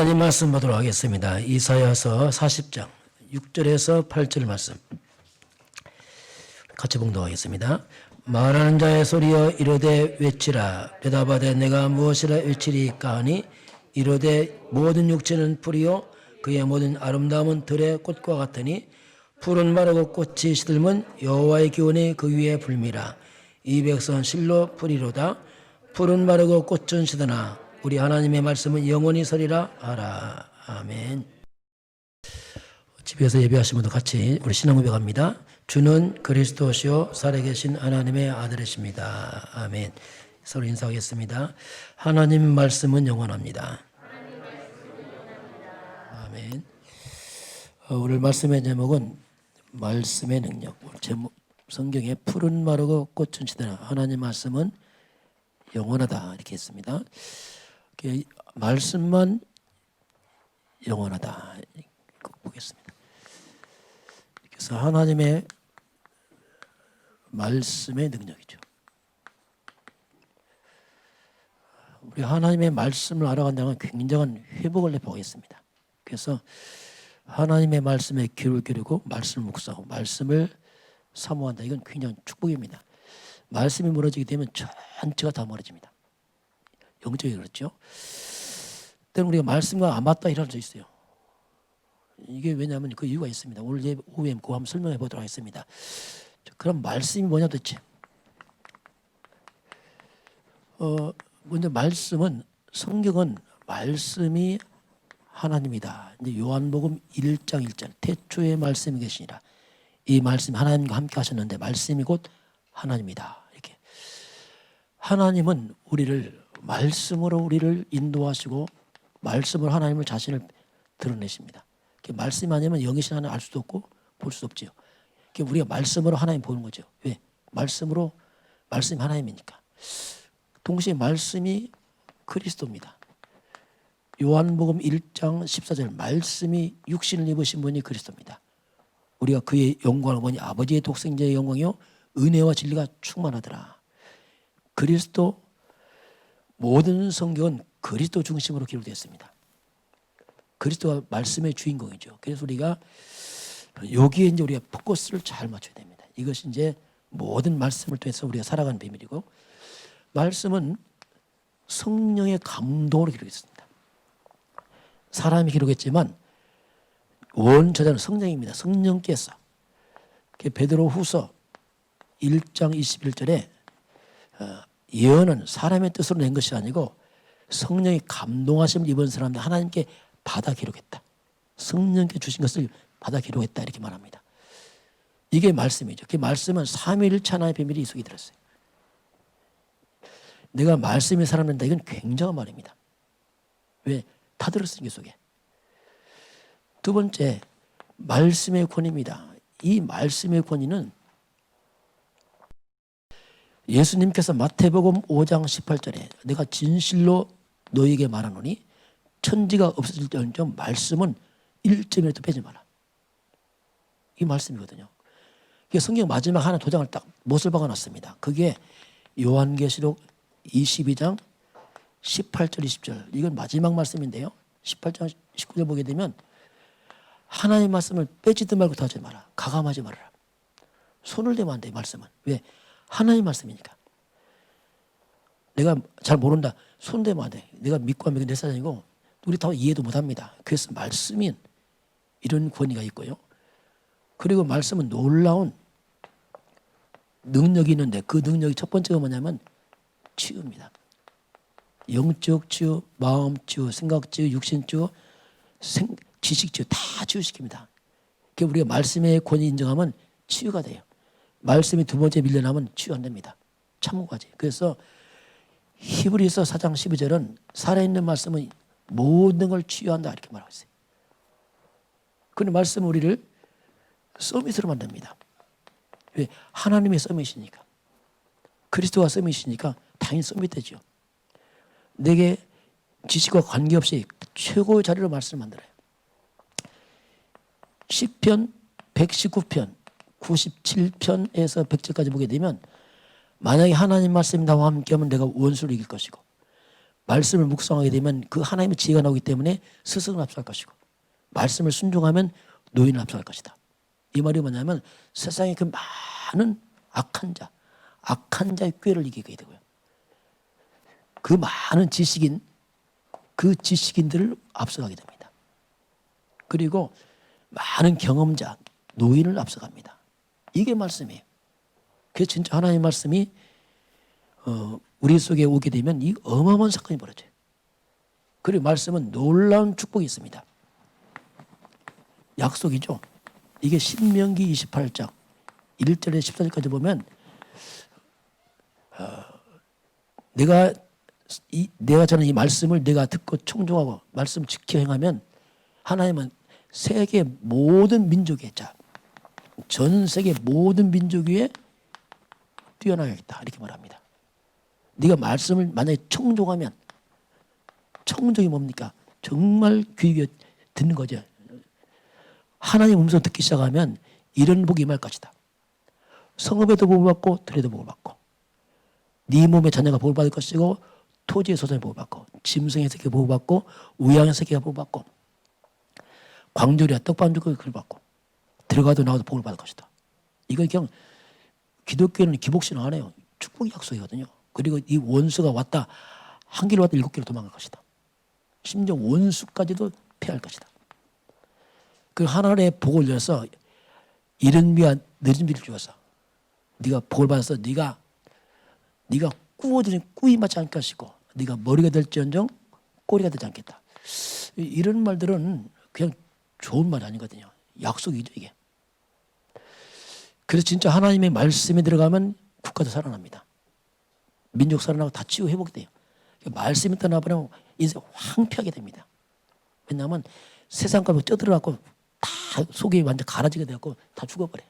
하나님 말씀 보도록 하겠습니다. 이사야서 40장 6절에서 8절 말씀 같이 봉독하겠습니다. 말하는 자의 소리여 이르되 외치라. 대답하되 내가 무엇이라 외치리까 하니 이르되 모든 육체는 풀이요 그의 모든 아름다움은 들의 꽃과 같으니 풀은 마르고 꽃이 시들면 여호와의 기운이 그 위에 불미라. 이 백성은 실로 풀이로다. 풀은 마르고 꽃은 시드나 우리 하나님의 말씀은 영원히 서리라 하라. 아멘. 집에서 예배하신 분도 같이 우리 신앙 고백합니다. 주는 그리스도시요 살아계신 하나님의 아들이십니다. 아멘. 서로 인사하겠습니다. 하나님 말씀은 영원합니다. 아멘. 오늘 말씀의 제목은 말씀의 능력. 제목 성경에 푸른 마르고 꽃은 시드나 하나님 말씀은 영원하다 이렇게 했습니다. 말씀만 영원하다 보겠습니다. 그래서 하나님의 말씀의 능력이죠. 우리 하나님의 말씀을 알아간다면 굉장한 회복을 내보겠습니다. 그래서 하나님의 말씀에 귀를 기울이고 말씀을 묵상하고 말씀을 사모한다. 이건 굉장한 축복입니다. 말씀이 무너지게 되면 전체가 다 무너집니다. 영적이 그렇죠. 때는 우리가 말씀과 안 맞다 이럴 수 있어요. 이게 왜냐하면 그 이유가 있습니다. 오늘 오후에 그거 한번 설명해 보도록 하겠습니다. 그럼 말씀이 뭐냐 도대체? 먼저 말씀은 성경은 말씀이 하나님이다. 이제 요한복음 1장 1절 태초에 말씀이 계시니라. 이 말씀이 하나님과 함께 하셨는데 말씀이 곧 하나님이다. 이렇게 하나님은 우리를 말씀으로 우리를 인도하시고 말씀으로 하나님을 자신을 드러내십니다. 말씀이 아니면 영이신 하나님 알 수도 없고 볼 수도 없지요. 우리가 말씀으로 하나님 보는 거죠. 왜? 말씀으로 말씀이 하나님이니까. 동시에 말씀이 그리스도입니다. 요한복음 1장 14절 말씀이 육신을 입으신 분이 그리스도입니다. 우리가 그의 영광을 보니 아버지의 독생자의 영광이요 은혜와 진리가 충만하더라. 그리스도 모든 성경은 그리스도 중심으로 기록되어 있습니다. 그리스도가 말씀의 주인공이죠. 그래서 우리가 여기에 이제 우리가 포커스를 잘 맞춰야 됩니다. 이것이 이제 모든 말씀을 통해서 우리가 살아가는 비밀이고 말씀은 성령의 감동으로 기록했습니다. 사람이 기록했지만 원저자는 성령입니다. 성령께서 베드로후서 1장 21절에 예언은 사람의 뜻으로 낸 것이 아니고 성령이 감동하심을 입은 사람들 하나님께 받아 기록했다. 성령께 주신 것을 받아 기록했다 이렇게 말합니다. 이게 말씀이죠. 그 말씀은 삼위일체 하나의 비밀이 이 속에 들었어요. 내가 말씀이 살아낸다 이건 굉장한 말입니다. 왜? 다 들었으니까 이 속에. 두 번째 말씀의 권위입니다. 이 말씀의 권위는 예수님께서 마태복음 5장 18절에 내가 진실로 너에게 말하노니 천지가 없어질 때언정 말씀은 1점이라도 빼지 마라. 이 말씀이거든요. 성경 마지막 하나 도장을 딱 못을 박아놨습니다. 그게 요한계시록 22장 18절 20절 이건 마지막 말씀인데요. 18장 19절 보게 되면 하나님의 말씀을 빼지도 말고 다 하지 마라. 가감하지 말아라. 손을 대면 안 돼. 말씀은. 왜? 하나님의 말씀이니까. 내가 잘 모른다. 손 대면 안 돼. 내가 믿고 안 믿고 내 사정이고 우리 다 이해도 못합니다. 그래서 말씀인 이런 권위가 있고요. 그리고 말씀은 놀라운 능력이 있는데 그 능력이 첫 번째가 뭐냐면 치유입니다. 영적 치유, 마음 치유, 생각 치유, 육신 치유, 지식 치유 다 치유시킵니다. 우리가 말씀의 권위 인정하면 치유가 돼요. 말씀이 두 번째 밀려나면 치유 안 됩니다. 참고하지. 그래서 히브리서 4장 12절은 살아있는 말씀은 모든 걸 치유한다 이렇게 말하고 있어요. 그런데 말씀은 우리를 서밋으로 만듭니다. 왜? 하나님의 서밋이니까. 그리스도가 서밋이니까 당연히 서밋되죠. 내게 지식과 관계없이 최고의 자리로 말씀을 만들어요. 시편 119편 97편에서 100절까지 보게 되면 만약에 하나님 말씀이 나와 함께하면 내가 원수를 이길 것이고 말씀을 묵상하게 되면 그 하나님의 지혜가 나오기 때문에 스승을 합수할 것이고 말씀을 순종하면 노인을 합수할 것이다. 이 말이 뭐냐면 세상에 그 많은 악한 자의 꾀를 이기게 되고요. 그 많은 그 지식인들을 앞서가게 됩니다. 그리고 많은 경험자, 노인을 앞서갑니다. 이게 말씀이에요. 그래서 진짜 하나님의 말씀이 우리 속에 오게 되면 이 어마어마한 사건이 벌어져요. 그리고 말씀은 놀라운 축복이 있습니다. 약속이죠. 이게 신명기 28장 1절에 14절까지 보면 내가 전한 이 말씀을 내가 듣고 청종하고 말씀 지켜 행하면 하나님은 세계 모든 민족의 전 세계 모든 민족 위에 뛰어나겠다 이렇게 말합니다. 네가 말씀을 만약에 청종하면 청종이 뭡니까? 정말 귀 기울여 듣는 거죠. 하나님 음성 듣기 시작하면 이런 복이 임할 것이다. 성읍에도 복을 받고 들에도 복을 받고 네 몸의 자녀가 복을 받을 것이고 토지의 소산이 복을 받고 짐승의 새끼가 복을 받고 우양의 새끼가 복을 받고 광조리와 떡반죽을 복을 받고 들어가도 나와도 복을 받을 것이다. 이거 그냥 기독교는 기복신앙 안 해요. 축복의 약속이거든요. 그리고 이 원수가 왔다 한 길로 왔다 7길로 도망갈 것이다. 심지어 원수까지도 패할 것이다. 그 하나님의 복을 내서 이른 비와 늦은 비를 주어서 네가 복을 받아서 네가 꾸어들인 꾸이 맞지 않을 것이고 네가 머리가 될지언정 꼬리가 되지 않겠다. 이런 말들은 그냥 좋은 말이 아니거든요. 약속이죠 이게. 그래서 진짜 하나님의 말씀에 들어가면 국가도 살아납니다. 민족 살아나고 다 치유 회복이 돼요. 말씀이 떠나버리면 인생 황폐하게 됩니다. 왜냐하면 세상과로 쪄들어갖고 다 속이 완전 갈아지게 되었고 다 죽어버려요.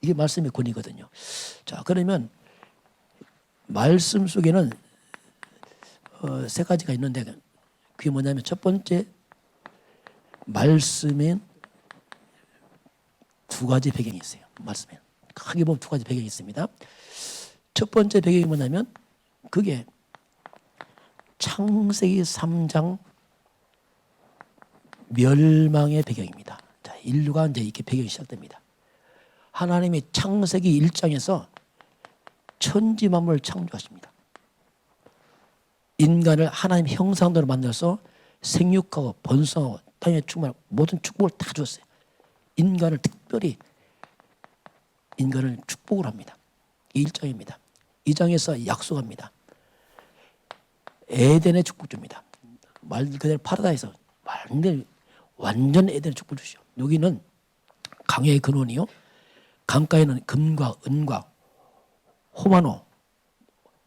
이게 말씀의 권위거든요. 자, 그러면 말씀 속에는 세 가지가 있는데 그게 뭐냐면 첫 번째 말씀엔 두 가지 배경이 있어요. 말씀에 크게 보면 두 가지 배경이 있습니다. 첫 번째 배경이 뭐냐면 그게 창세기 3장 멸망의 배경입니다. 자, 인류가 이제 이렇게 배경이 시작됩니다. 하나님이 창세기 1장에서 천지 만물을 창조하십니다. 인간을 하나님 형상대로 만들어서 생육하고 번성하고 땅에 충만한 모든 축복을 다 주었어요. 인간을 특별히 인간을 축복을 합니다. 이 1장입니다. 2장에서 약속합니다. 에덴의 축복 줍니다. 말 그대로 파라다이스 완전 에덴의 축복 주시오. 여기는 강의 근원이요. 강가에는 금과 은과 호마노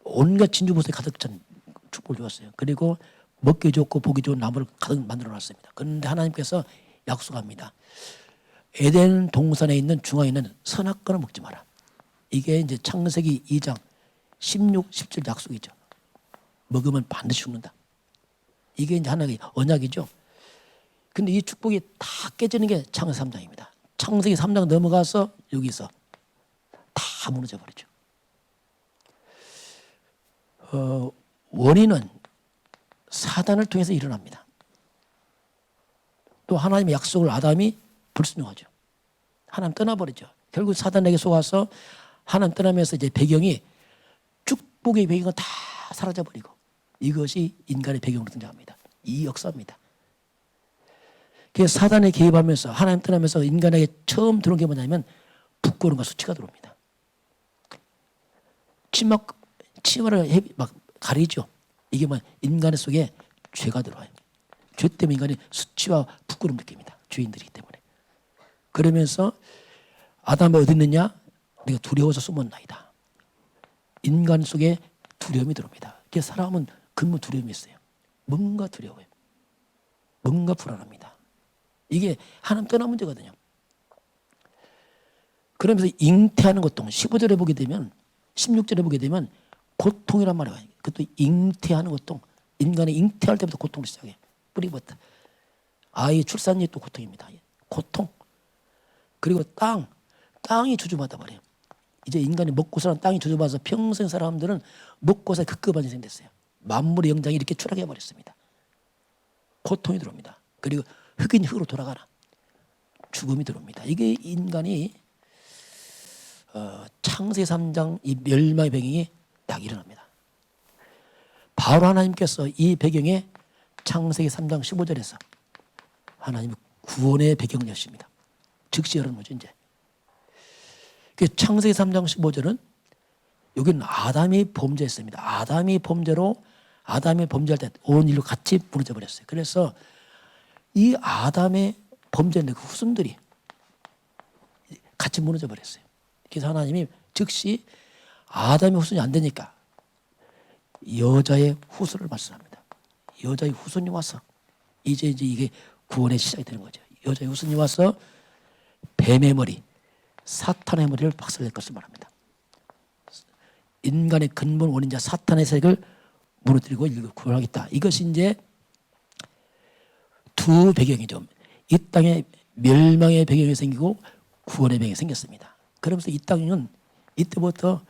온갖 진주보석이 가득 찬 축복을 주었어요. 그리고 먹기 좋고 보기 좋은 나무를 가득 만들어 놨습니다. 그런데 하나님께서 약속합니다. 에덴 동산에 있는 중앙에 있는 선악과를 먹지 마라. 이게 이제 창세기 2장 16, 17 약속이죠. 먹으면 반드시 죽는다. 이게 이제 하나의 언약이죠. 근데 이 축복이 다 깨지는 게 창세기 3장입니다. 창세기 3장 넘어가서 여기서 다 무너져 버리죠. 원인은 사단을 통해서 일어납니다. 또 하나님의 약속을 아담이 불순종하죠. 하나님 떠나버리죠. 결국 사단에게 속아서 하나님 떠나면서 이제 배경이 축복의 배경은 다 사라져버리고 이것이 인간의 배경으로 등장합니다. 이 역사입니다. 그래서 사단에 개입하면서 하나님 떠나면서 인간에게 처음 들어온 게 뭐냐면 부끄러움과 수치가 들어옵니다. 치마를 막 가리죠. 이게 뭐 인간의 속에 죄가 들어와요. 죄 때문에 인간이 수치와 부끄러움 느낍니다. 죄인들이기 때문에. 그러면서 아담이 어디 있느냐? 내가 두려워서 숨었나이다. 인간 속에 두려움이 들어옵니다. 그래서 사람은 근본 두려움이 있어요. 뭔가 두려워요. 뭔가 불안합니다. 이게 하나님 떠난 문제거든요. 그러면서 잉태하는 고통 15절에 보게 되면 16절에 보게 되면 고통이란 말이에요. 그것도 잉태하는 고통. 인간이 잉태할 때부터 고통을 시작해요. 뿌리부터. 아이 출산이 또 고통입니다. 고통. 그리고 땅이 저주받아 버려요. 이제 인간이 먹고 사는 땅이 저주받아서 평생 사람들은 먹고 살 급급한 인생 됐어요. 만물의 영장이 이렇게 추락해 버렸습니다. 고통이 들어옵니다. 그리고 흑인 흑으로 돌아가라. 죽음이 들어옵니다. 이게 인간이 창세기 3장 이 멸망의 배경이 딱 일어납니다. 바로 하나님께서 이 배경에 창세기 3장 15절에서 하나님의 구원의 배경을 여십니다. 즉시 열은 거죠. 이제 창세기 3장 15절은 여기는 아담이 범죄했습니다. 아담이 범죄할 때 온 인류 같이 무너져 버렸어요. 그래서 이 아담의 범죄했는데 그 후손들이 같이 무너져 버렸어요. 그래서 하나님이 즉시 아담의 후손이 안 되니까 여자의 후손을 말씀합니다. 여자의 후손이 와서 이제 이게 구원의 시작이 되는 거죠. 여자의 후손이 와서 뱀의 머리, 사탄의 머리를 박살낼 것을 말합니다. 인간의 근본 원인자 사탄의 세력을 무너뜨리고 인류를 구원하겠다. 이것이 이제 두 배경이죠. 이 땅에 멸망의 배경이 생기고 구원의 배경이 생겼습니다. 그러면서 이 땅은 이때부터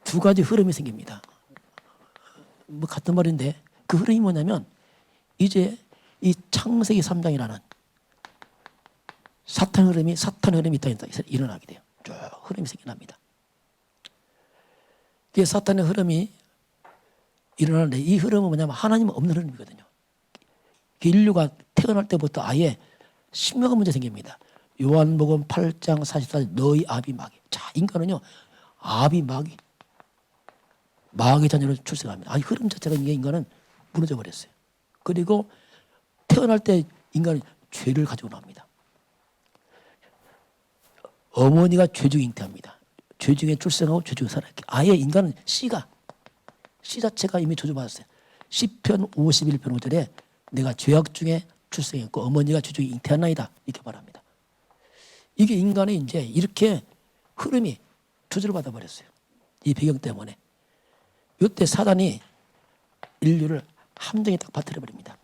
두 가지 흐름이 생깁니다. 뭐 같은 말인데 그 흐름이 뭐냐면 이제 이 창세기 3장이라는 사탄 흐름이 이 땅에 일어나게 돼요. 쭉 흐름이 생겨납니다. 이게 사탄의 흐름이 일어나는데 이 흐름은 뭐냐면 하나님은 없는 흐름이거든요. 인류가 태어날 때부터 아예 심각한 문제 생깁니다. 요한복음 8장 44절 너희 아비 마귀. 자, 인간은요 아비 마귀 자녀로 출생합니다. 이 흐름 자체가 인간은 무너져 버렸어요. 그리고 태어날 때 인간은 죄를 가지고 나옵니다. 어머니가 죄 중에 잉태합니다. 죄 중에 출생하고 죄 중에 살아있게. 아예 인간은 씨 자체가 이미 저주받았어요. 시편 51편 5절에 내가 죄악 중에 출생했고 어머니가 죄 중에 잉태하나이다 이렇게 말합니다. 이게 인간의 이제 이렇게 흐름이 조절을 받아버렸어요. 이 배경 때문에. 이때 사단이 인류를 함정에 딱 빠뜨려버립니다.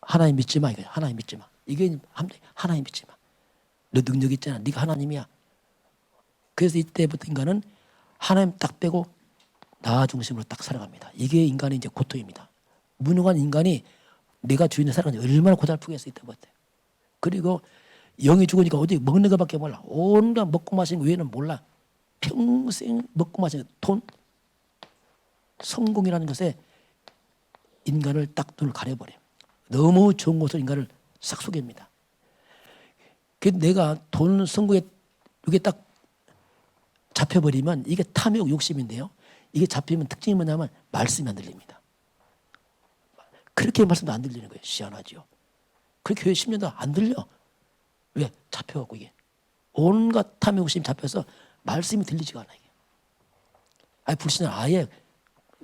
하나님 믿지 마. 하나님 믿지 마. 이게 함정. 하나님 믿지 마. 너 능력 있잖아. 네가 하나님이야. 그래서 이때부터 인간은 하나님 딱 빼고 나 중심으로 딱 살아갑니다. 이게 인간의 이제 고통입니다. 무능한 인간이 내가 주인을 살아가니 얼마나 고달프겠어 이때부터. 그리고 영이 죽으니까 어디 먹는 것밖에 몰라. 온갖 먹고 마시는 거 외에는 몰라. 평생 먹고 마시는 돈, 성공이라는 것에 인간을 딱 눈을 가려버려요. 너무 좋은 것으로 인간을 싹 속입니다. 내가 돈, 성공에 이게 딱 잡혀버리면 이게 탐욕, 욕심인데요. 이게 잡히면 특징이 뭐냐면 말씀이 안 들립니다. 그렇게 말씀도 안 들리는 거예요. 희한하죠. 그렇게 교회 10년도 안 들려. 왜? 잡혀갖고 이게. 온갖 탐욕, 욕심이 잡혀서 말씀이 들리지가 않아. 이게. 불신은 아예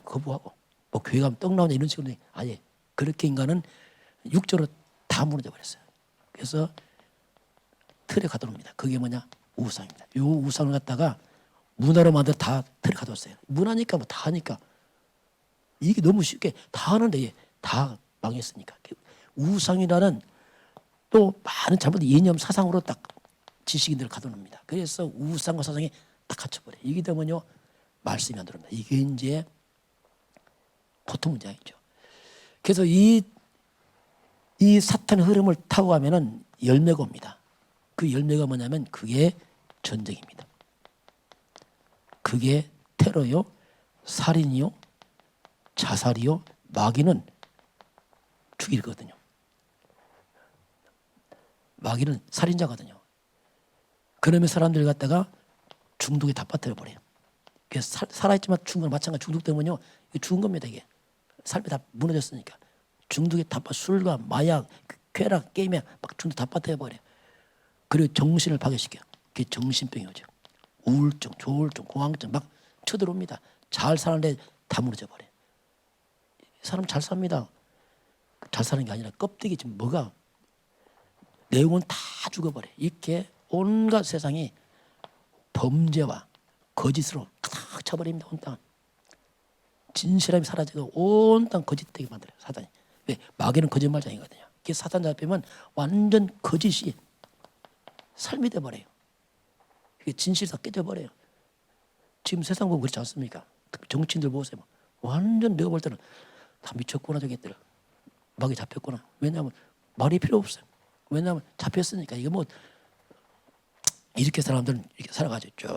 거부하고 뭐 교회 가면 떡 나오냐 이런 식으로 아예 그렇게 인간은 육적으로 다 무너져 버렸어요. 그래서 틀에 가둬놓습니다. 그게 뭐냐? 우상입니다. 이 우상을 갖다가 문화로 만들어 다 틀에 가뒀어요. 문화니까 뭐 다 하니까 이게 너무 쉽게 다 하는데 다 망했으니까. 우상이라는 또 많은 잘못된 이념 사상으로 딱 지식인들을 가둬놓습니다. 그래서 우상과 사상이 딱 갇혀버려요. 이게 되면요 말씀이 안 들어옵니다. 이게 이제 보통 문제이죠. 그래서 이 사탄의 흐름을 타고 가면은 열매가 옵니다. 그 열매가 뭐냐면 그게 전쟁입니다. 그게 테러요, 살인이요, 자살이요, 마귀는 죽이거든요. 마귀는 살인자거든요. 그러면 사람들 갖다가 중독에 다 빠뜨려버려요. 그래서 살아있지만 죽은 건 마찬가지. 중독 때문에요. 이게 죽은 겁니다. 이게 삶이 다 무너졌으니까. 중독에 다 술과 마약, 쾌락, 게임에 막 중독 다 빠뜨려버려요. 그리고 정신을 파괴시켜요. 그게 정신병이 오죠. 우울증, 조울증, 공황증 막 쳐들어옵니다. 잘 사는데 다 무너져 버려요. 사람 잘 삽니다. 잘 사는 게 아니라 껍데기 지금 뭐가 내용은 다 죽어버려요. 이렇게 온갖 세상이 범죄와 거짓으로 탁 쳐버립니다. 온 땅. 진실함이 사라지고 온 땅 거짓되게 만들어요. 사단이. 왜? 마귀는 거짓말장이거든요. 그게 사단 잡히면 완전 거짓이 삶이 돼버려요. 그게 진실이 다 깨져버려요. 지금 세상 보면 그렇지 않습니까? 정치인들 보세요. 완전 내가 볼 때는 다 미쳤구나 저기들. 막이 잡혔구나. 왜냐하면 말이 필요 없어요. 왜냐하면 잡혔으니까. 이게 뭐 이렇게 사람들은 이렇게 살아가죠. 쭉.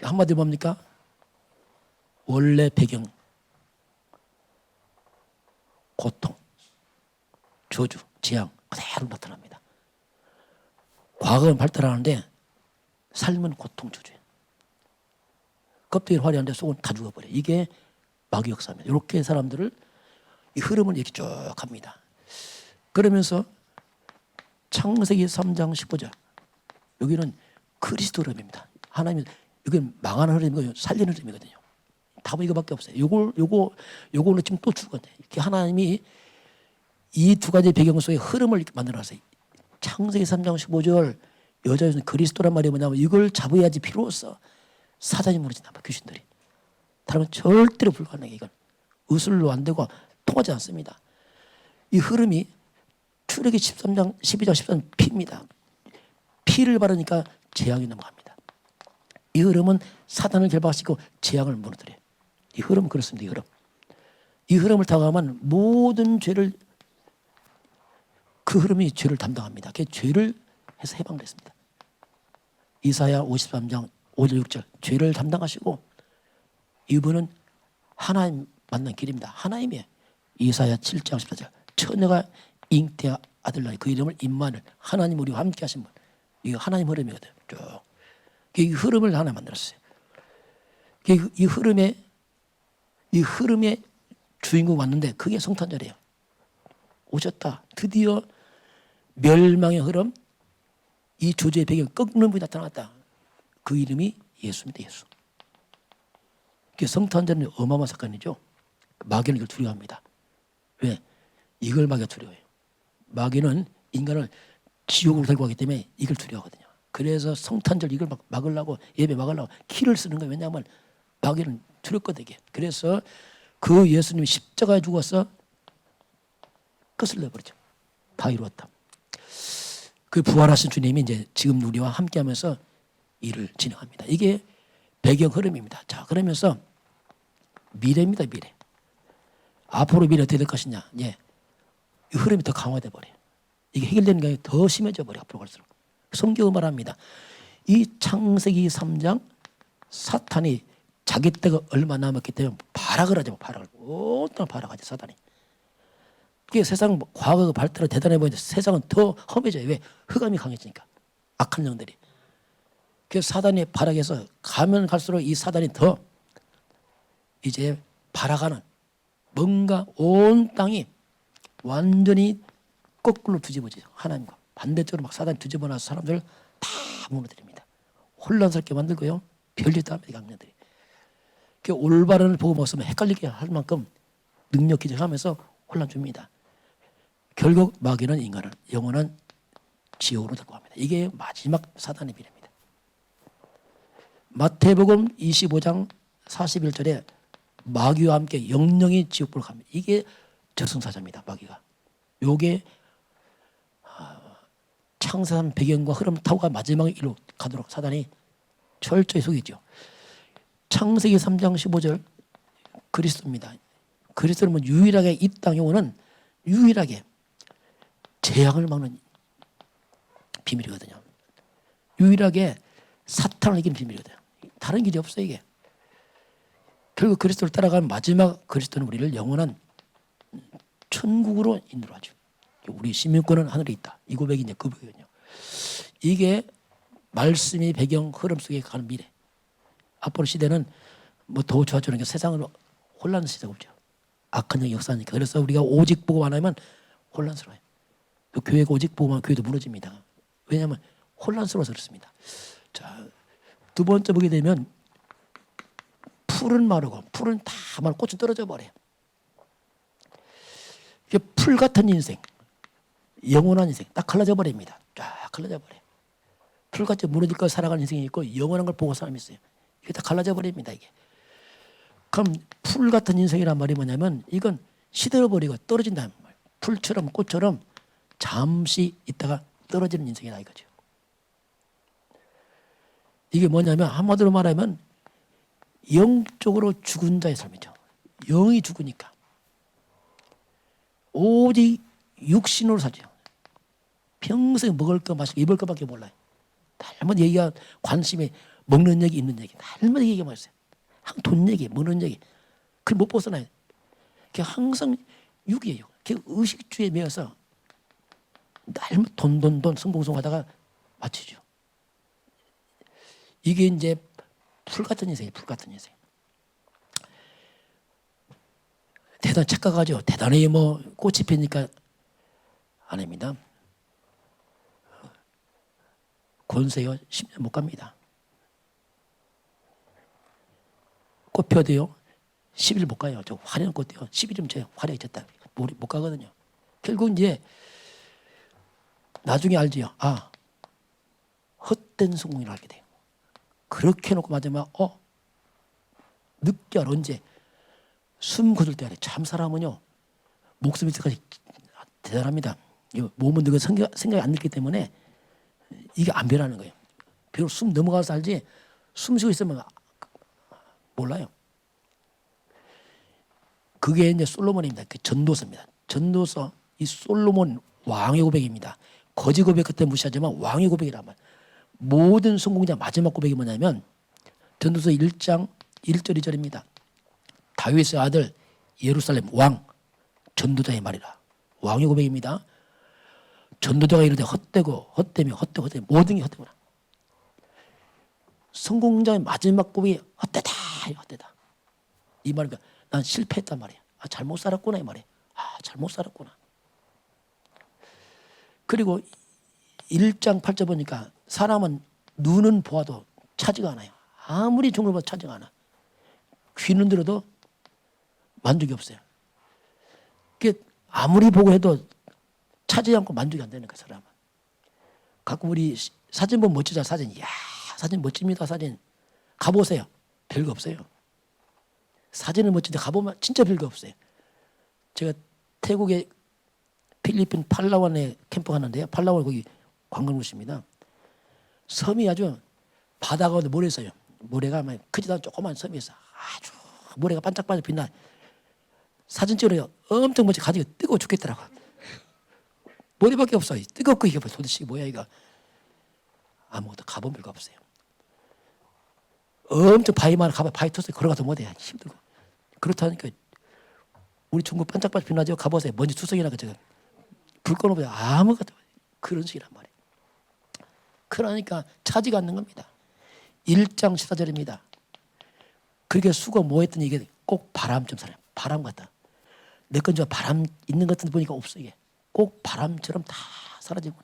한마디로 뭡니까? 원래 배경, 고통, 저주, 재앙 그대로 나타납니다. 과거는 발달하는데 삶은 고통, 저주예요. 껍데기는 화려한데 속은 다 죽어버려. 이게 마귀 역사입니다. 이렇게 사람들을 이 흐름을 이렇게 쭉 합니다. 그러면서 창세기 3장 15절 여기는 그리스도 흐름입니다. 하나님 여기는 망하는 흐름이고 살리는 흐름이거든요. 답은 이거밖에 없어요. 요거는 지금 또 죽었네. 이렇게 하나님이 이 두 가지 배경 속에 흐름을 이렇게 만들어놨어요. 창세기 3장 15절 여자에서는 그리스도란 말이 뭐냐면 이걸 잡아야지 비로소 사단이 무너진다. 귀신들이. 다른 절대로 불가능해. 이건 의술로 안 되고 통하지 않습니다. 이 흐름이 출애기 13장 12장 13장 피입니다. 피를 바르니까 재앙이 넘어갑니다. 이 흐름은 사단을 결박시키고 재앙을 무너뜨려요. 이 흐름은 그렇습니다. 이 흐름. 이 흐름을 타가면 모든 죄를 그 흐름이 죄를 담당합니다. 그 죄를 해서 해방됐습니다. 이사야 53장 5절 6절 죄를 담당하시고 이분은 하나님 만난 길입니다. 하나님이에요. 이사야 7장 14절 처녀가 잉태 아들 낳으니 그 이름을 임마누엘 하나님 우리와 함께 하신 분. 이거 하나님 흐름이거든요. 쭉. 이 흐름을 하나 만들었어요. 이 흐름의 주인공 왔는데 그게 성탄절이에요. 오셨다. 드디어 멸망의 흐름, 이 조주의 배경 꺾는 분이 나타났다. 그 이름이 예수입니다. 예수. 성탄절은 어마어마한 사건이죠. 마귀는 이걸 두려워합니다. 왜? 이걸 마귀가 두려워해요. 마귀는 인간을 지옥으로 데리고 가기 때문에 이걸 두려워하거든요. 그래서 성탄절 이걸 막으려고 예배 막으려고 키를 쓰는 거예요. 왜냐하면 마귀는 두렵거든요. 그래서 그 예수님이 십자가에 죽어서 끝을 내버리죠. 다 이루었다. 그 부활하신 주님이 이제 지금 우리와 함께하면서 일을 진행합니다. 이게 배경 흐름입니다. 자, 그러면서 미래입니다. 미래. 앞으로 미래 어떻게 될 것이냐. 예. 이 흐름이 더 강화돼 버려요. 이게 해결되는 게 더 심해져 버려. 앞으로 갈수록. 성경은 말합니다. 이 창세기 3장 사탄이 자기 때가 얼마 남았기 때문에 발악을 하죠. 발악을. 온통 발악하죠. 사탄이. 이게 세상 과거가 발달을 대단해 보이는데 세상은 더 험해져요. 왜? 흑암이 강해지니까. 악한 영들이. 그래서 사단이 발악해서 가면 갈수록 이 사단이 더 이제 발악하는 뭔가 온 땅이 완전히 거꾸로 뒤집어져요. 하나님과 반대쪽으로 막 사단이 뒤집어놔서 사람들 다 무너뜨립니다. 혼란스럽게 만들고요. 별짓도 합니다. 강령들이. 그 올바른 복음 없으면 헷갈리게 할 만큼 능력 기적하면서 혼란 줍니다. 결국 마귀는 인간을 영원한 지옥으로 데리고 갑니다. 이게 마지막 사단의 비례입니다. 마태복음 25장 41절에 마귀와 함께 영영이 지옥불로 갑니다. 이게 저승사자입니다. 마귀가. 요게 창세한 배경과 흐름 타고가 마지막 일로 가도록 사단이 철저히 속이죠. 창세기 3장 15절 그리스도입니다. 그리스도는 뭐 유일하게 이 땅에 오는 유일하게 재앙을 막는 비밀이거든요. 유일하게 사탄을 이기는 비밀이거든요. 다른 길이 없어요. 이게. 결국 그리스도를 따라가는 마지막 그리스도는 우리를 영원한 천국으로 인도하죠. 우리 시민권은 하늘에 있다. 이 고백이 이제 그 고백이거든요. 이게 말씀의 배경 흐름 속에 가는 미래. 앞으로 시대는 뭐 더 좋아지는 게 세상으로 혼란한 시대가 없죠. 악한 영이 역사하니까. 그래서 우리가 오직 보고 안 하면 혼란스러워요. 또 교회가 오직 보고만 교회도 무너집니다. 왜냐하면 혼란스러워서 그렇습니다. 자, 두 번째 보게 되면 풀은 마르고 풀은 다 마르고 꽃은 떨어져 버려요. 이게 풀 같은 인생, 영원한 인생 딱 갈라져 버립니다. 쫙 갈라져 버려요. 풀같이 무너질 걸 살아가는 인생이 있고 영원한 걸 보고 사람이 있어요. 이게 다 갈라져 버립니다. 이게. 그럼 풀 같은 인생이란 말이 뭐냐면 이건 시들어버리고 떨어진다는 말. 풀처럼 꽃처럼 잠시 있다가 떨어지는 인생이다 이거죠. 이게 뭐냐면 한마디로 말하면 영적으로 죽은 자의 삶이죠. 영이 죽으니까 오직 육신으로 살죠. 평생 먹을 거 마시고 입을 것밖에 몰라요. 날마다 얘기가 관심이 먹는 얘기 있는 얘기 날마다 얘기만 있어요. 돈 얘기 먹는 얘기 그걸 못 벗어나요. 항상 육이에요. 의식주의에 매여서 날마다 돈 성공성 하다가 마치죠. 이게 이제 풀 같은 인생이에요. 풀 같은 인생. 대단 착각하죠. 대단히 뭐 꽃이 피니까 아닙니다. 권세요 10년 못 갑니다. 꽃 펴도요 10일 못 가요. 저 화려한 꽃도요 10일이면 제 화려해 졌다. 못 가거든요. 결국 이제 나중에 알지요. 아, 헛된 성공을 알게 돼요. 그렇게 해놓고 마지막 늦게 알아. 언제? 숨 거둘 때 알아요. 참 사람은요 목숨이 있을까지 대단합니다. 몸은 늙어 생각이 안 들기 때문에 이게 안 변하는 거예요. 비록 숨 넘어가서 알지 숨 쉬고 있으면 몰라요. 그게 이제 솔로몬입니다. 그 전도서입니다. 전도서 이 솔로몬 왕의 고백입니다. 거짓 고백 그때 무시하지만 왕의 고백이란 말. 모든 성공자 마지막 고백이 뭐냐면 전도서 1장 1절 2절입니다. 다윗의 아들 예루살렘 왕 전도자의 말이라. 왕의 고백입니다. 전도자가 이르되 헛되고 헛되며 헛되고 헛되며 모든 게 헛되구나. 성공자의 마지막 고백이 헛되다. 헛되다. 이 말이니까 난 실패했단 말이야. 잘못 살았구나 이 말이야. 잘못 살았구나. 그리고 1장 8절 보니까 사람은 눈은 보아도 차지가 않아요. 아무리 종을 봐도 차지가 않아. 귀는 들어도 만족이 없어요. 아무리 보고 해도 차지 않고 만족이 안 되는 거야 사람은. 가끔 우리 사진 보면 멋지잖아. 사진. 이야 사진 멋집니다. 사진. 가보세요. 별거 없어요. 사진은 멋진데 가보면 진짜 별거 없어요. 제가 태국의 필리핀 팔라완에 캠프 갔는데요. 팔라완 거기 관광도시입니다. 섬이 아주 바다가 모래 있어요. 모래가 크지도 않은 조그만 섬이 있어. 아주 모래가 반짝반짝 빛나. 사진 찍으려 엄청 멋지 가지고 뜨거워 죽겠더라고. 모래밖에 없어. 뜨겁고 이게 도대체 뭐야 이거. 아무것도 가본 별거 없어요. 엄청 바위만 가봐 바위 텄어요. 걸어가서 못해. 힘들고. 그렇다니까 우리 중국 반짝반짝 빛나죠. 가보세요. 먼지 투성이나 그저 불 꺼놓으면 아무것도 그런 식이란 말이에요. 그러니까 차지가 않는 겁니다. 1장 14절입니다. 그렇게 수고 뭐 했더니 이게 꼭 바람처럼 살아요. 바람 같다. 내 건 저 바람 있는 것 같은데 보니까 없어 이게. 꼭 바람처럼 다 사라지구나.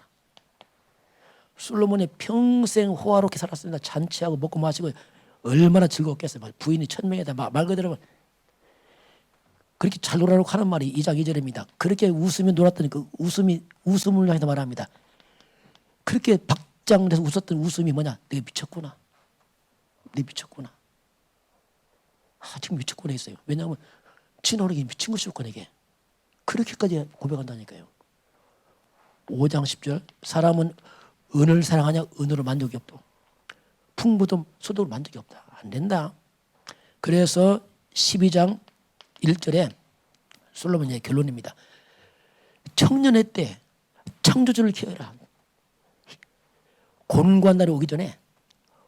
솔로몬이 평생 호화롭게 살았습니다. 잔치하고 먹고 마시고 얼마나 즐거웠겠어요. 부인이 1000명이다. 말 그대로 그렇게 잘 놀아놓고 하는 말이 2장 2절입니다. 그렇게 웃으며 놀았더니 그 웃음을 향해서 말합니다. 그렇게 박장돼서 웃었던 웃음이 뭐냐? 내가 미쳤구나. 내가 미쳤구나. 지금 미쳤구나 했어요. 왜냐하면 진호르기 미친 것이었구나 이게. 그렇게까지 고백한다니까요. 5장 10절 사람은 은을 사랑하냐 은으로 만족이 없고 풍부도 소득으로 만족이 없다. 안 된다. 그래서 12장 1절에 솔로몬의 결론입니다. 청년의 때 창조주를 기어라. 곤고한 날이 오기 전에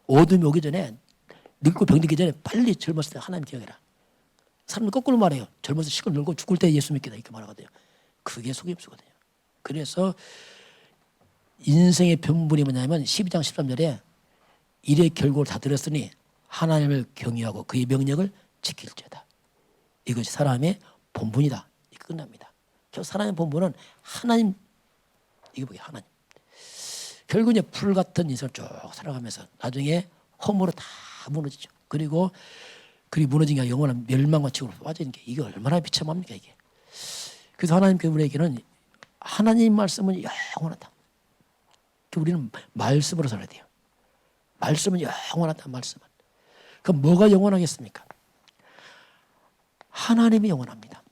어둠이 오기 전에 늙고 병들기 전에 빨리 젊었을 때 하나님 기억해라. 사람들 거꾸로 말해요. 젊어서 시골 늙고 죽을 때 예수 믿겠다 이렇게 말하거든요. 그게 속임수거든요. 그래서 인생의 변분이 뭐냐면 12장 13절에 일의 결국을 다 들었으니 하나님을 경외하고 그의 명령을 지킬지어다. 이것이 사람의 본분이다. 이렇게 끝납니다. 결국 사람의 본분은 하나님. 이게 뭐야 하나님. 결국 이제 풀 같은 인생을 쭉 살아가면서 나중에 허물로 다 무너지죠. 그리고 무너진 게 영원한 멸망과 지옥으로 빠지는 게 이게 얼마나 비참합니까 이게. 그래서 하나님께 우리에게는 하나님 말씀은 영원하다. 우리는 말씀으로 살아야 돼요. 말씀은 영원하다. 말씀은. 그럼 뭐가 영원하겠습니까? 하나님이 영원합니다.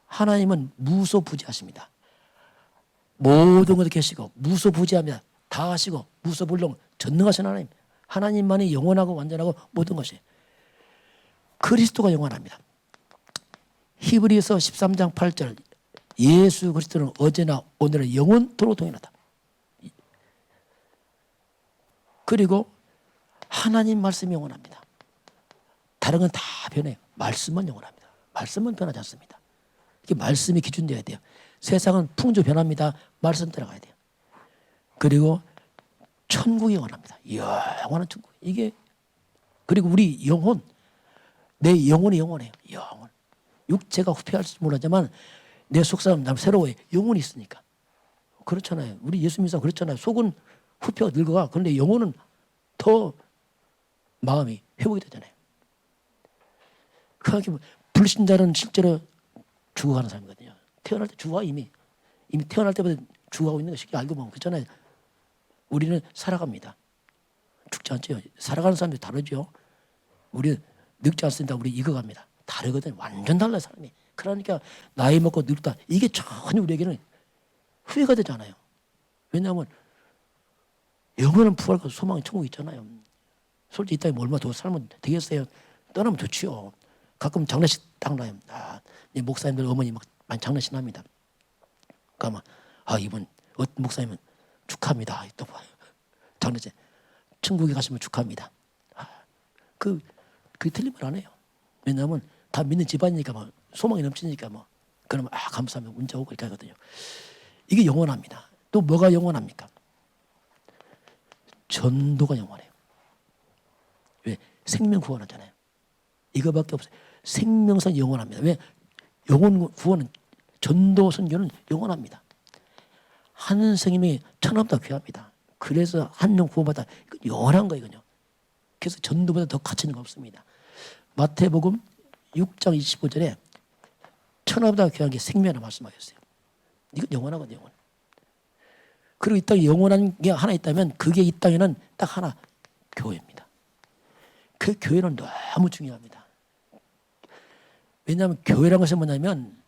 하나님은 무소부지하십니다. 모든 것을 계시고 무소부지합니다. 다 하시고 무소불능 전능하신 하나님. 하나님만이 영원하고 완전하고 모든 것이. 그리스도가 영원합니다. 히브리서 13장 8절 예수 그리스도는 어제나 오늘은 영원토록 동일하다. 그리고 하나님 말씀이 영원합니다. 다른 건 다 변해요. 말씀은 영원합니다. 말씀은 변하지 않습니다. 이게 말씀이 기준되어야 돼요. 세상은 풍조 변합니다. 말씀 따라가야 돼요. 그리고 천국이 영원합니다. 영원한 천국. 이게 그리고 우리 영혼, 내 영혼이 영원해요. 영혼. 육체가 후패할지 모르지만 내 속사람 남 새로워요. 영혼이 있으니까. 그렇잖아요. 우리 예수 믿어서 그렇잖아요. 속은 후패가 늙어가. 그런데 영혼은 더 마음이 회복이 되잖아요. 그러니까 불신자는 실제로 죽어가는 사람이거든요. 태어날 때 죽어가 이미 태어날 때부터 죽어가고 있는 거 쉽게 알고 보면 그렇잖아요. 우리는 살아갑니다. 죽지 않죠. 살아가는 사람들이 다르죠. 우리 늙지 않습니다. 우리 익어갑니다. 다르거든요. 완전 달라요 사람이. 그러니까 나이 먹고 늙다 이게 전혀 우리에게는 후회가 되잖아요. 왜냐하면 영원한 부활과 소망의 천국이 있잖아요. 솔직히 이 땅에 얼마 더 살면 되겠어요. 떠나면 좋지요. 가끔 장례식 딱 나요. 이 목사님들 어머니 막 많이 장례식 납니다. 그러면 이분 어떤 목사님은 축하합니다. 또 봐요. 장례식 천국에 가시면 축하합니다. 그 틀린 말 안 해요. 왜냐하면 다 믿는 집안이니까 뭐 소망이 넘치니까 뭐 그러면 감사하면 문자 오고 이렇게 하거든요. 이게 영원합니다. 또 뭐가 영원합니까? 전도가 영원해요. 왜? 생명 구원하잖아요. 이거밖에 없어요. 생명선 영원합니다. 왜? 영원 구원은 전도 선교는 영원합니다. 한 스님이 천하보다 귀합니다. 그래서 한 명 구원받아 영원한 거예요. 그래서 전도보다 더 가치 있는 거 없습니다. 마태복음 6장 25절에 천하보다 귀한 게 생명이라고 말씀하셨어요. 이건 영원하거든요. 영원. 그리고 이 땅에 영원한 게 하나 있다면 그게 이 땅에는 딱 하나 교회입니다. 그 교회는 너무 중요합니다. 왜냐하면 교회라는 것은 뭐냐면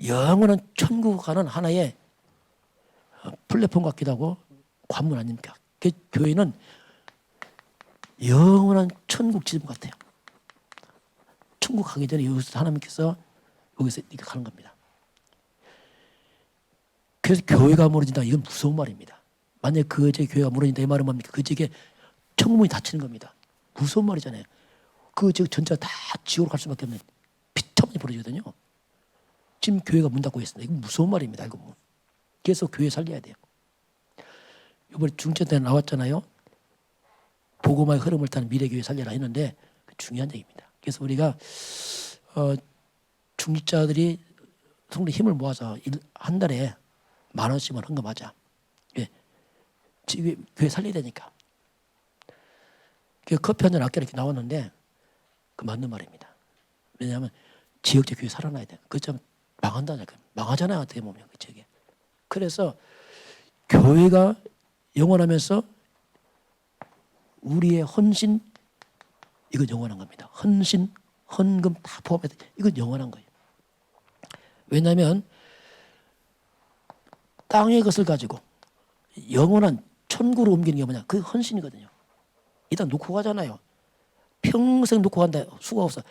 영원한 천국 가는 하나의 플랫폼 같기도 하고 관문 아닙니까? 그 교회는 영원한 천국 지점 같아요. 천국 가기 전에 여기서 하나님께서 여기서 이렇게 가는 겁니다. 그래서 교회가 무너진다. 이건 무서운 말입니다. 만약에 그 지역에 교회가 무너진다 이 말은 뭡니까? 그 지역에 천국문이 닫히는 겁니다. 무서운 말이잖아요. 그 지역 전체가 다 지옥으로 갈 수밖에 없는 비참하게 벌어지거든요. 지금 교회가 문 닫고 있습니다. 이건 무서운 말입니다. 알고 보면. 그래서 교회 살려야 돼요. 이번에 중천 때 나왔잖아요. 복음화의 흐름을 타는 미래교회 살려라 했는데 중요한 얘기입니다. 그래서 우리가 중직자들이 성도 힘을 모아서 한 달에 10,000원씩만 헌금하자. 왜? 교회 살려야 되니까. 커피 한 잔 아껴 이렇게 나왔는데 그 맞는 말입니다. 왜냐하면 지역적 교회 살아나야 돼. 그렇죠? 망한다니까. 망하잖아요. 어떻게 보면 그 지역에. 그래서 교회가 영원하면서 우리의 헌신 이건 영원한 겁니다. 헌신, 헌금 다 포함해서 이건 영원한 거예요. 왜냐하면 땅의 것을 가지고 영원한 천국으로 옮기는 게 뭐냐? 그 헌신이거든요. 일단 놓고 가잖아요. 평생 놓고 간다. 수가 없어.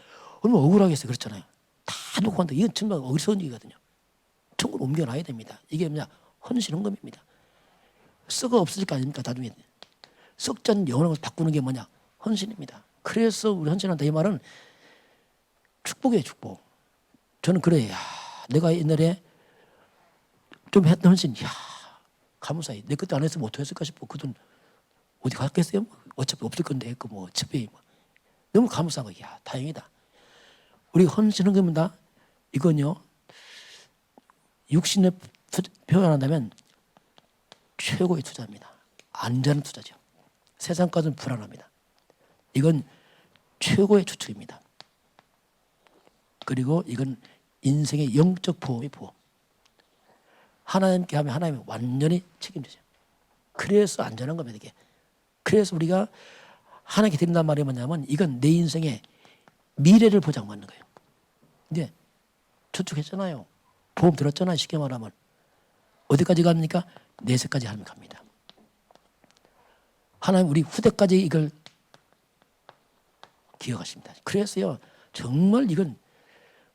얼마나 억울하겠어요. 그렇잖아요. 다 놓고 간다. 이건 정말 어리석은 일이거든요. 천국으로 옮겨놔야 됩니다. 이게 뭐냐? 헌신 헌금입니다. 썩어 없어질 거 아닙니까? 나중에. 썩전 영원한 것을 바꾸는 게 뭐냐? 헌신입니다. 그래서 우리 헌신한다 이 말은 축복이에요. 축복. 저는 그래요. 내가 옛날에 좀 했던 헌신, 감사해. 내 그때 안 했으면 어떻게 했을까 싶어. 그 돈 어디 갔겠어요? 어차피 없을 건데, 어차피 너무 감사한 거야. 다행이다. 우리 헌신 헌금입니다. 이건요, 육신을 표현한다면 최고의 투자입니다. 안전한 투자죠. 세상 것은 불안합니다. 이건 최고의 추측입니다. 그리고 이건 인생의 영적 보험이 보험. 하나님께 하면 하나님이 완전히 책임지죠. 그래서 안전한 겁니다. 이게. 그래서 우리가 하나님께 드린단 말이 뭐냐면 이건 내 인생의 미래를 보장받는 거예요. 이제 추측했잖아요. 보험 들었잖아요. 쉽게 말하면. 어디까지 갑니까? 내세까지 하면 갑니다. 하나님 우리 후대까지 이걸 기억하십니다. 그래서요. 정말 이건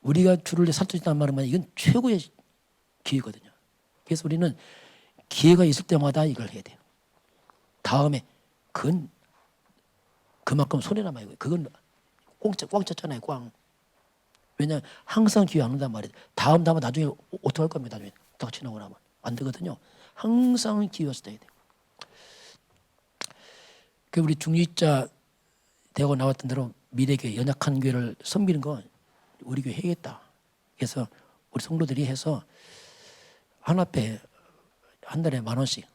우리가 주를 살 수 있다는 말은 이건 최고의 기회거든요. 그래서 우리는 기회가 있을 때마다 이걸 해야 돼요. 다음에 그건 그만큼 손해나 말고 그건 꽝 쳤잖아요. 꽝. 왜냐하면 항상 기회 안 온단 말이에요. 다음 나중에 어떻게 할 겁니다. 나중에 딱 지나고 나면 안 되거든요. 항상 기회가 있어야 돼요. 그 우리 중직자 대학원 나왔던 대로 미래교회 연약한 교회를 섬기는 건 우리 교회 해야겠다. 그래서 우리 성도들이 해서 하나패 한 달에 10,000원씩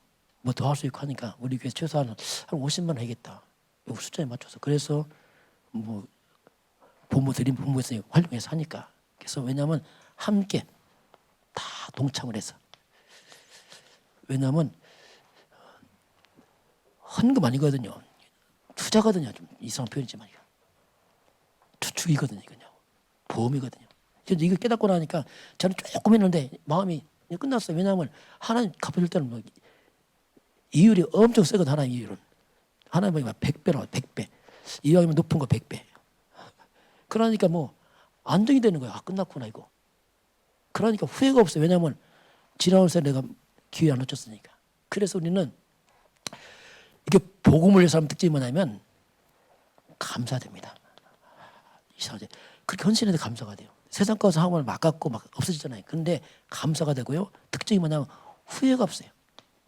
뭐 더 할 수 있고 하니까 우리 교회 최소한 한 50만 원 하겠다. 이 숫자에 맞춰서. 그래서 뭐 본부에서 활용해서 하니까. 그래서 왜냐하면 함께 다 동참을 해서. 왜냐하면 헌금 아니거든요. 투자거든요. 좀 이상한 표현이지만 투축이거든요. 이거요. 보험이거든요. 그래서 이거 깨닫고 나니까 저는 조금 했는데 마음이 끝났어요. 왜냐하면 하나님 갚아줄 때는 뭐 이율이 엄청 세거든. 하나님 이율은. 하나님은 100배로 100배. 이왕이면 높은 거 100배. 그러니까 뭐 안정이 되는 거야. 끝났구나 이거. 그러니까 후회가 없어요. 왜냐하면 지나올 새 내가 기회 안 놓쳤으니까. 그래서 우리는 이게 복음을 위해서 하는 특징이 뭐냐면 감사됩니다. 이상하지. 그렇게 헌신해도 감사가 돼요. 세상 가서 하면 막 갚고 막 없어지잖아요. 그런데 감사가 되고요. 특징이 뭐냐면 후회가 없어요.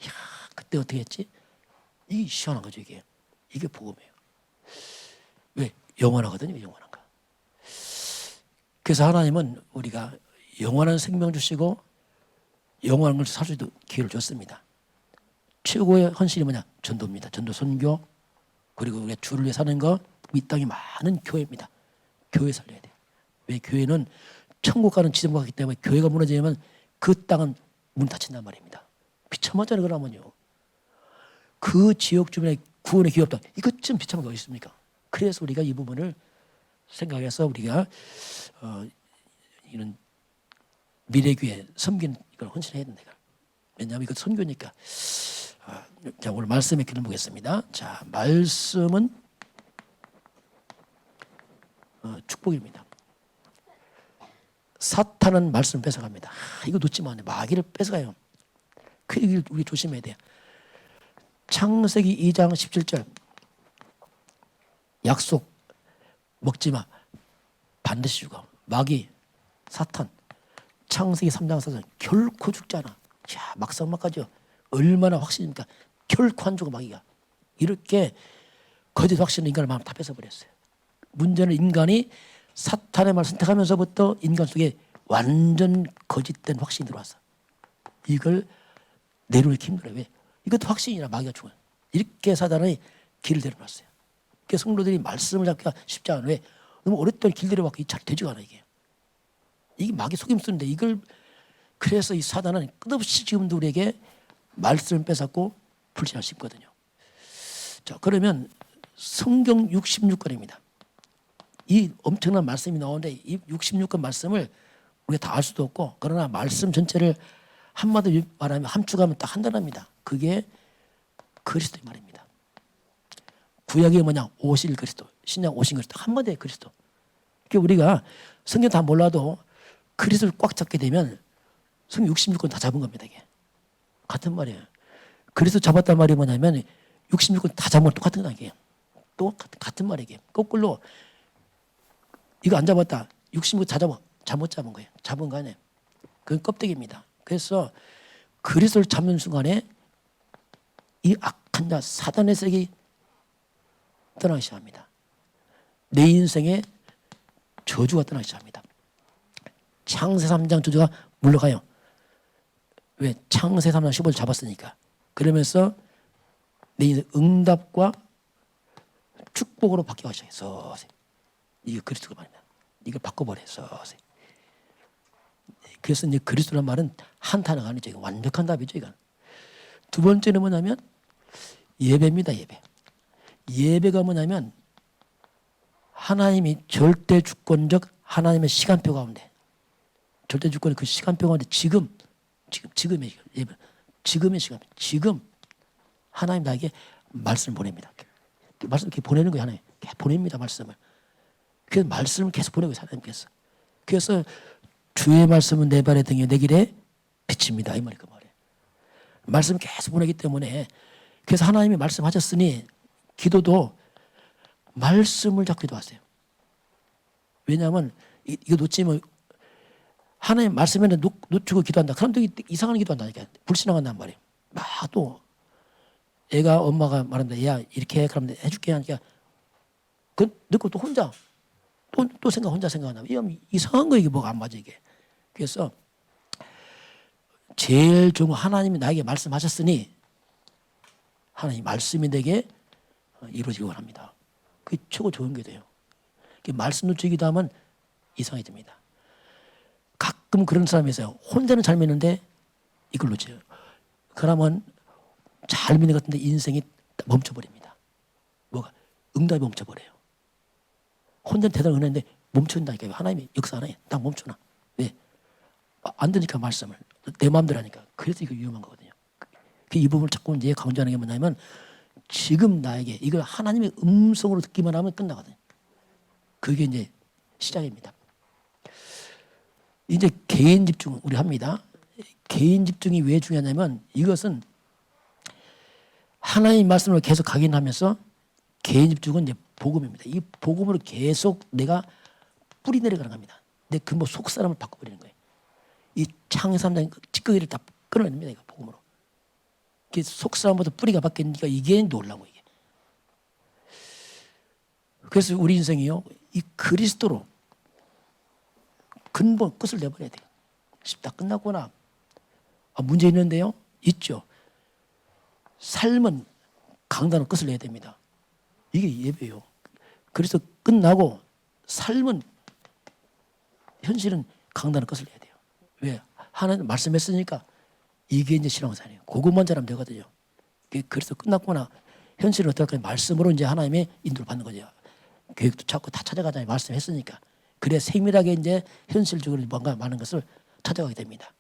이야, 그때 어떻게 했지? 이게 시원한 거죠. 이게 복음이에요. 왜? 영원하거든요. 영원한 거. 그래서 하나님은 우리가 영원한 생명 주시고 영원한 걸 살 수 있도록 기회를 줬습니다. 최고의 헌신이 뭐냐? 전도입니다. 전도 선교. 그리고 우리가 주를 위해 사는 거. 이 땅에 많은 교회입니다. 교회 살려야 돼요. 왜? 교회는 천국 가는 지점과 같기 때문에 교회가 무너지면 그 땅은 문 닫힌단 말입니다. 비참하잖아요. 그러면요. 그 지역 주변에 구원의 기회 없다. 이것쯤 비참한 게 어디 있습니까? 그래서 우리가 이 부분을 생각해서 우리가 이런 미래교회 섬기는 이걸 헌신해야 된다. 왜냐하면 이거 선교니까. 자, 오늘 말씀의 길을 보겠습니다. 자, 말씀은 축복입니다. 사탄은 말씀을 뺏어갑니다. 이거 놓지 마. 마귀를 뺏어가요. 그 얘기를 우리 조심해야 돼요. 창세기 2장 17절 약속 먹지 마. 반드시 죽어. 마귀, 사탄. 창세기 3장 4절 결코 죽지 않아. 자, 막상막하죠. 얼마나 확신입니까? 결코 안 죽어 마귀가. 이렇게 거짓 확신을 인간의 마음을 다 뺏어버렸어요. 문제는 인간이 사탄의 말을 선택하면서부터 인간 속에 완전 거짓된 확신이 들어왔어. 이걸 내려놓기 힘들어요. 왜? 이것도 확신이라 마귀가 죽어요. 이렇게 사단의 길을 내려놨어요. 그래서 성도들이 말씀을 잡기가 쉽지 않아요. 왜? 너무 오랫동안 길 내려왔기 잘 되지가 않아 이게. 이게 마귀 속임수인데 이걸 그래서 이 사단은 끝없이 지금도 우리에게 말씀을 뺏었고 불신을 심거든요. 자, 그러면 성경 66권입니다. 이 엄청난 말씀이 나오는데 이 66권 말씀을 우리가 다 알 수도 없고 그러나 말씀 전체를 한마디로 말하면 함축하면 딱 한 단어입니다. 그게 그리스도의 말입니다. 구약이 뭐냐? 오실 그리스도. 신약 오신 그리스도. 한마디에 그리스도. 그러니까 우리가 성경 다 몰라도 그리스도를 꽉 잡게 되면 성경 66권 다 잡은 겁니다. 이게. 같은 말이에요. 그리스도 잡았단 말이 뭐냐면 66권 다 잡은 건 똑같은 거다. 이게. 또 같은 말이에요. 거꾸로 이거 안 잡았다. 66권 다 잡아. 잘못 잡은 거예요. 잡은 거 아니에요. 그건 껍데기입니다. 그래서 그리스도를 잡는 순간에 이 악한 자 사단의 세력이 떠나기 시작합니다. 내 인생에 저주가 떠나기 시작합니다. 창세 3장 저주가 물러가요. 왜? 창세 3장 15절 잡았으니까. 그러면서 내 인생 응답과 축복으로 바뀌기 시작해서 이게 그리스도가 말입니다. 이걸 바꿔버려서 그래서 이제 그리스도란 말은 한탄은 아니죠. 완벽한 답이죠. 이건. 두 번째는 뭐냐면 예배입니다. 예배. 예배가 뭐냐면 하나님이 절대 주권적 하나님의 시간표 가운데 절대 주권의 그 시간표 가운데 지금의 예배. 지금의 시간. 지금 하나님 나에게 말씀을 보냅니다. 말씀 이렇게 보내는 거예요. 하나님. 보냅니다. 말씀을. 그래서 말씀을 계속 보내고 있어요. 하나님께서. 그래서 주의 말씀은 내 발의 등이요 내 길에 빛입니다. 이 말이 그 말이에요. 말씀을 계속 보내기 때문에 그래서 하나님이 말씀하셨으니 기도도 말씀을 잡고 기도하세요. 왜냐하면 이거 놓치면 하나님 말씀에 놓치고 기도한다. 사람들이 이상한 기도한다니까. 불신앙한단 말이에요. 막 또 애가 엄마가 말한다. 야 이렇게 해. 그러면 해줄게 하니까 그 듣고 또 혼자 또 혼자 생각한다. 이상한 거 이게 뭐가 안 맞아 이게. 그래서 제일 좋은 거 하나님이 나에게 말씀하셨으니 하나님 말씀이 내게 이루어지기 원합니다. 그게 최고 좋은 게 돼요. 말씀 놓치기도 하면 이상해집니다. 가끔 그런 사람이 있어요. 혼자는 잘 믿는데 이걸 놓쳐요. 그러면 잘 믿는 것 같은데 인생이 멈춰버립니다. 뭐가? 응답이 멈춰버려요. 혼자는 대단히 은혜인데 멈춘다니까요. 하나님이 역사 안 해. 딱 멈추나. 왜? 안 되니까 말씀을. 내 마음대로 하니까. 그래서 이거 위험한 거거든요. 이 부분을 자꾸 이제 강조하는 게 뭐냐면 지금 나에게 이걸 하나님의 음성으로 듣기만 하면 끝나거든요. 그게 이제 시작입니다. 이제 개인 집중 우리 합니다. 개인 집중이 왜 중요하냐면 이것은 하나님 말씀을 계속 각인하면서 개인 집중은 이제 복음입니다. 이 복음으로 계속 내가 뿌리 내려가는 겁니다. 내 근본 속 사람을 바꿔버리는 거예요. 이 창의 사람들 찌꺼기를 다 끊어냅니다. 이거 복음으로. 속 사람부터 뿌리가 바뀌니까 이게 놀라고 이게. 그래서 우리 인생이요 이 그리스도로 근본 끝을 내버려야 돼요. 다 끝났구나. 문제 있는데요? 있죠. 삶은 강단은 끝을 내야 됩니다. 이게 예배예요. 그래서 끝나고 삶은 현실은 강단은 끝을 내야 돼요. 왜? 하나님 말씀했으니까 이게 이제 신앙생활이에요. 그것만 잘하면 되거든요. 그래서 끝났구나. 현실은 어떨까요? 말씀으로 이제 하나님의 인도를 받는 거죠. 계획도 찾고 다 찾아가잖아요. 말씀했으니까. 그래 세밀하게 이제 현실적으로 뭔가 많은 것을 찾아가게 됩니다.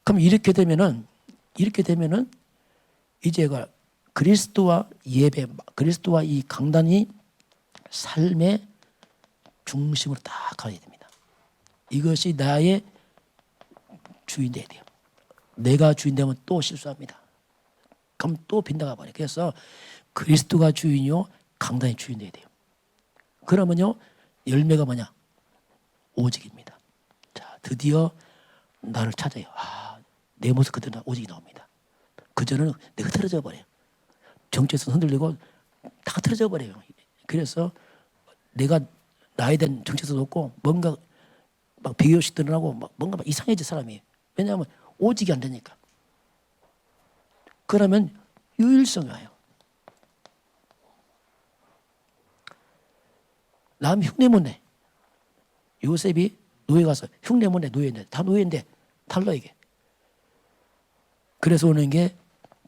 그럼 이렇게 되면은 이제가 그리스도와 예배, 그리스도와 이 강단이 삶의 중심으로 딱 가야 됩니다. 이것이 나의 주인 돼야 돼요. 내가 주인 되면 또 실수합니다. 그럼 또 빗나가 버려요. 그래서 그리스도가 주인이요, 강단이 주인 돼야 돼요. 그러면요, 열매가 뭐냐? 오직입니다. 자, 드디어 나를 찾아요. 내 모습 그대로 오직이 나옵니다. 그전에는 내가 흐트러져 버려요. 정체성 흔들리고 다 흐트러져 버려요. 그래서 내가 나에 대한 정체성도 없고 뭔가 막 비교식 드러나고 뭔가 막 이상해질 사람이에요. 왜냐하면 오직이 안 되니까. 그러면 유일성이 와요. 남 흉내 못 내. 요셉이 노예 가서 흉내 못 내. 노예인데 다 노예인데 달라 이게. 그래서 오는 게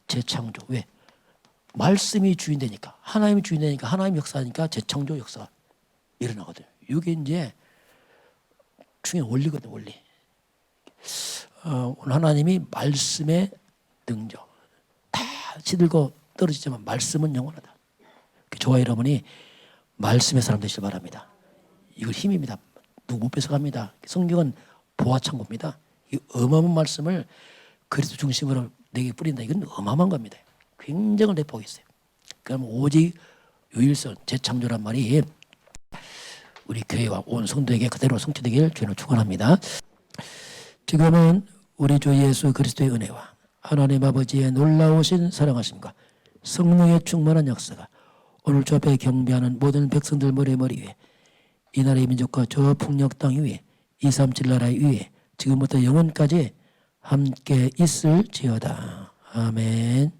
재창조. 왜? 말씀이 주인되니까, 하나님이 주인되니까, 하나님 역사하니까 재창조 역사가 일어나거든요. 이게 이제 중요한 원리거든요. 원리. 오늘 하나님이 말씀의 능력 다 시들고 떨어지지만 말씀은 영원하다. 저와 여러분이 말씀의 사람 되시길 바랍니다. 이거 힘입니다. 누구 못 뺏어갑니다. 성경은 보화창고입니다. 이 어마어마한 말씀을 그리스도 중심으로 내게 뿌린다. 이건 어마어마한 겁니다. 굉장히 내포하고 있어요. 그럼 오직 유일성, 재창조란 말이 우리 교회와 온 성도에게 그대로 성취되길 주님을 축원합니다. 지금은 우리 주 예수 그리스도의 은혜와 하나님 아버지의 놀라우신 사랑하심과 성령의 충만한 역사가 오늘 주 앞에 경배하는 모든 백성들 머리 위에 이 나라의 민족과 저 풍력 땅 위에 237 나라 위에 지금부터 영원까지 함께 있을지어다. 아멘.